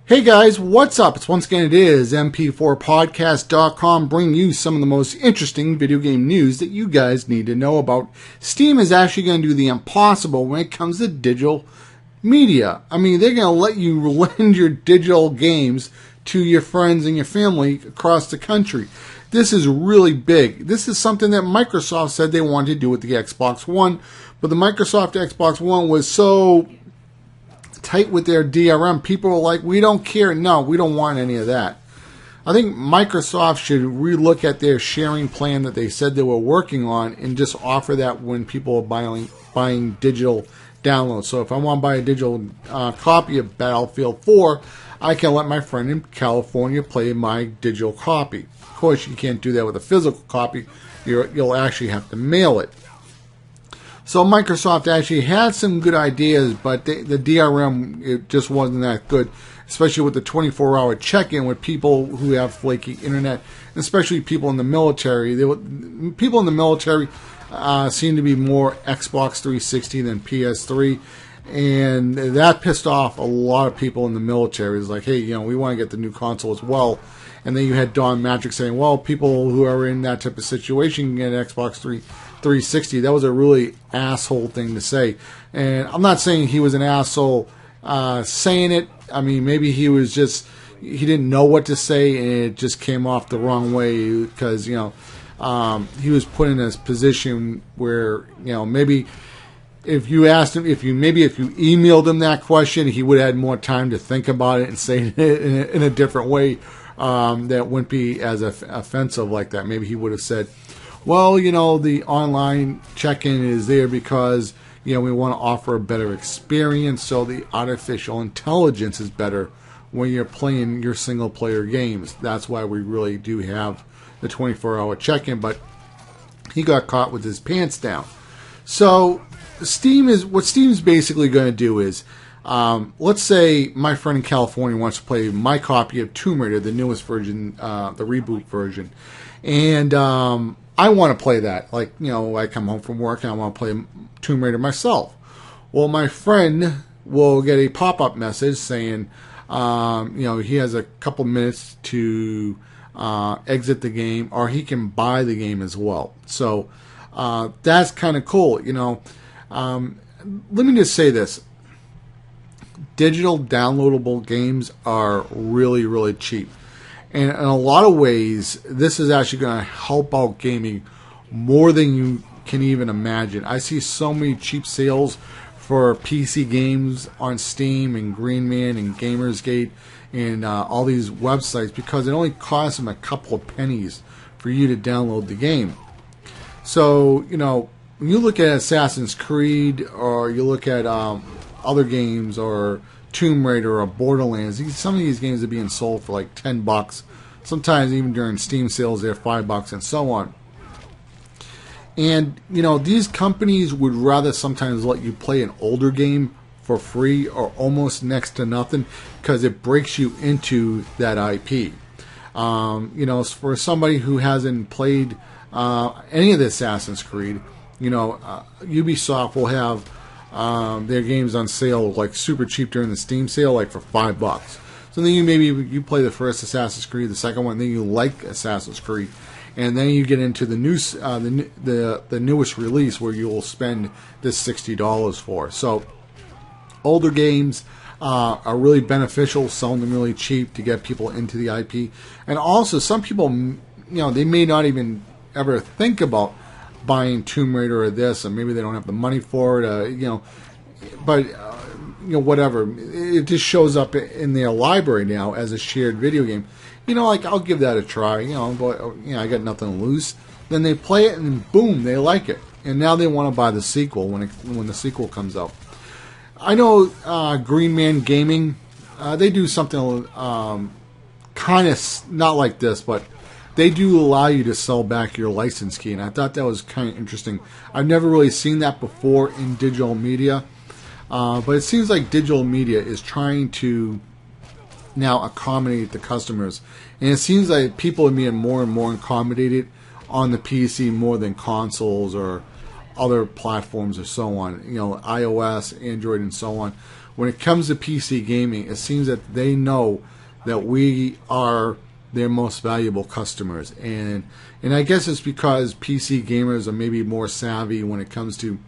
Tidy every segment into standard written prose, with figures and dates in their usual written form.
Hey guys, what's up? It's once again, it is MP4Podcast.com bringing you some of the most interesting video game news that you guys need to know about. Steam is actually going to do the impossible when it comes to digital media. I mean, they're going to let you lend your digital games to your friends and your family across the country. This is really big. This is something that Microsoft said they wanted to do with the Xbox One, but the Microsoft Xbox One was so tight with their DRM, people were like, we don't care. No, we don't want any of that. I think Microsoft should relook at their sharing plan that they said they were working on and just offer that when people are buying digital downloads. So if I want to buy a digital copy of Battlefield 4, I can let my friend in California play my digital copy. Of course, you can't do that with a physical copy. You'll actually have to mail it. So Microsoft actually had some good ideas, but the DRM, it just wasn't that good, especially with the 24-hour check-in with people who have flaky internet, especially people in the military. People in the military seem to be more Xbox 360 than PS3, and that pissed off a lot of people in the military. It's like, hey, we want to get the new console as well. And then you had Don Magic saying, well, people who are in that type of situation can get an Xbox 360. That was a really asshole thing to say. And I'm not saying he was an asshole saying it. I mean, maybe he didn't know what to say and it just came off the wrong way because, he was put in a position where, maybe if you asked him, if you emailed him that question, he would have had more time to think about it and say it in a different way. That wouldn't be as offensive like that. Maybe he would have said, well, the online check-in is there because, we want to offer a better experience, so the artificial intelligence is better when you're playing your single-player games. That's why we really do have the 24-hour check-in, but he got caught with his pants down. So what Steam's basically going to do is, let's say my friend in California wants to play my copy of Tomb Raider, the newest version, the reboot version. And I want to play that. Like, I come home from work and I want to play Tomb Raider myself. Well, my friend will get a pop-up message saying, he has a couple minutes to exit the game, or he can buy the game as well. So that's kind of cool. Let me just say this. Digital downloadable games are really, really cheap. And in a lot of ways, this is actually going to help out gaming more than you can even imagine. I see so many cheap sales for PC games on Steam and Green Man and Gamersgate and all these websites because it only costs them a couple of pennies for you to download the game. So, when you look at Assassin's Creed or you look at other games or Tomb Raider or Borderlands, some of these games are being sold for like $10. Sometimes even during Steam sales they're $5 and so on. And these companies would rather sometimes let you play an older game for free or almost next to nothing because it breaks you into that IP. For somebody who hasn't played any of the Assassin's Creed, Ubisoft will have their games on sale like super cheap during the Steam sale, like for $5. So then you play the first Assassin's Creed, the second one, then you like Assassin's Creed, and then you get into the new the newest release where you will spend this $60 for. So older games are really beneficial, selling them really cheap to get people into the IP, and also some people, they may not even ever think about buying Tomb Raider or this, and maybe they don't have the money for it, but whatever. It just shows up in their library now as a shared video game. Like, I'll give that a try, but, I got nothing to lose. Then they play it, and boom, they like it. And now they want to buy the sequel when the sequel comes out. I know Green Man Gaming, they do something kind of not like this, but they do allow you to sell back your license key, and I thought that was kind of interesting. I've never really seen that before in digital media, but it seems like digital media is trying to now accommodate the customers, and it seems like people are being more and more accommodated on the PC more than consoles or other platforms or so on, iOS, Android, and so on, when it comes to PC gaming, it seems that they know that we are their most valuable customers, and I guess it's because PC gamers are maybe more savvy when it comes to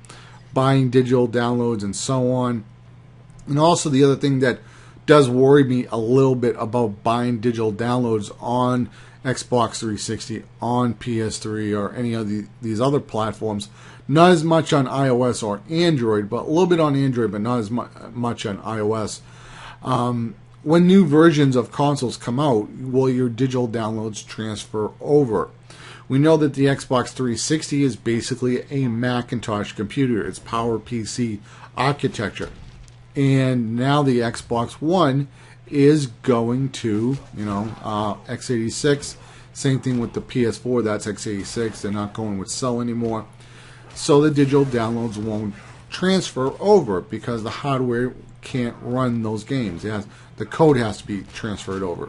buying digital downloads and so on. And also the other thing that does worry me a little bit about buying digital downloads on Xbox 360, on PS3, or any of these other platforms, not as much on iOS or Android, but a little bit on Android, but not as much on iOS. When new versions of consoles come out, will your digital downloads transfer over? We know that the Xbox 360 is basically a Macintosh computer. It's PowerPC architecture. And now the Xbox One is going to, x86. Same thing with the PS4, that's x86. They're not going with Cell anymore. So the digital downloads won't transfer over because the hardware can't run those games. The code has to be transferred over.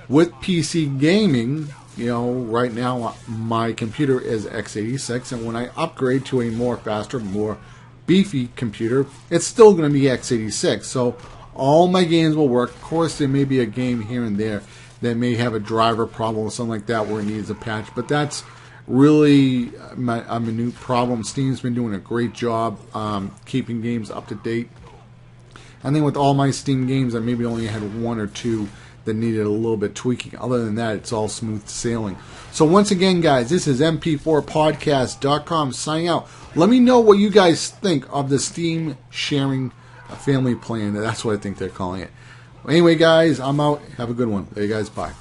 With PC gaming, right now my computer is x86, and when I upgrade to a more faster, more beefy computer, it's still going to be x86. So all my games will work. Of course, there may be a game here and there that may have a driver problem or something like that where it needs a patch, but that's really a minute problem. Steam's been doing a great job keeping games up to date. I think with all my Steam games, I maybe only had one or two that needed a little bit tweaking. Other than that, it's all smooth sailing. So once again, guys, this is mp4podcast.com signing out. Let me know what you guys think of the Steam sharing family plan. That's what I think they're calling it. Anyway, guys, I'm out. Have a good one. There you guys. Bye.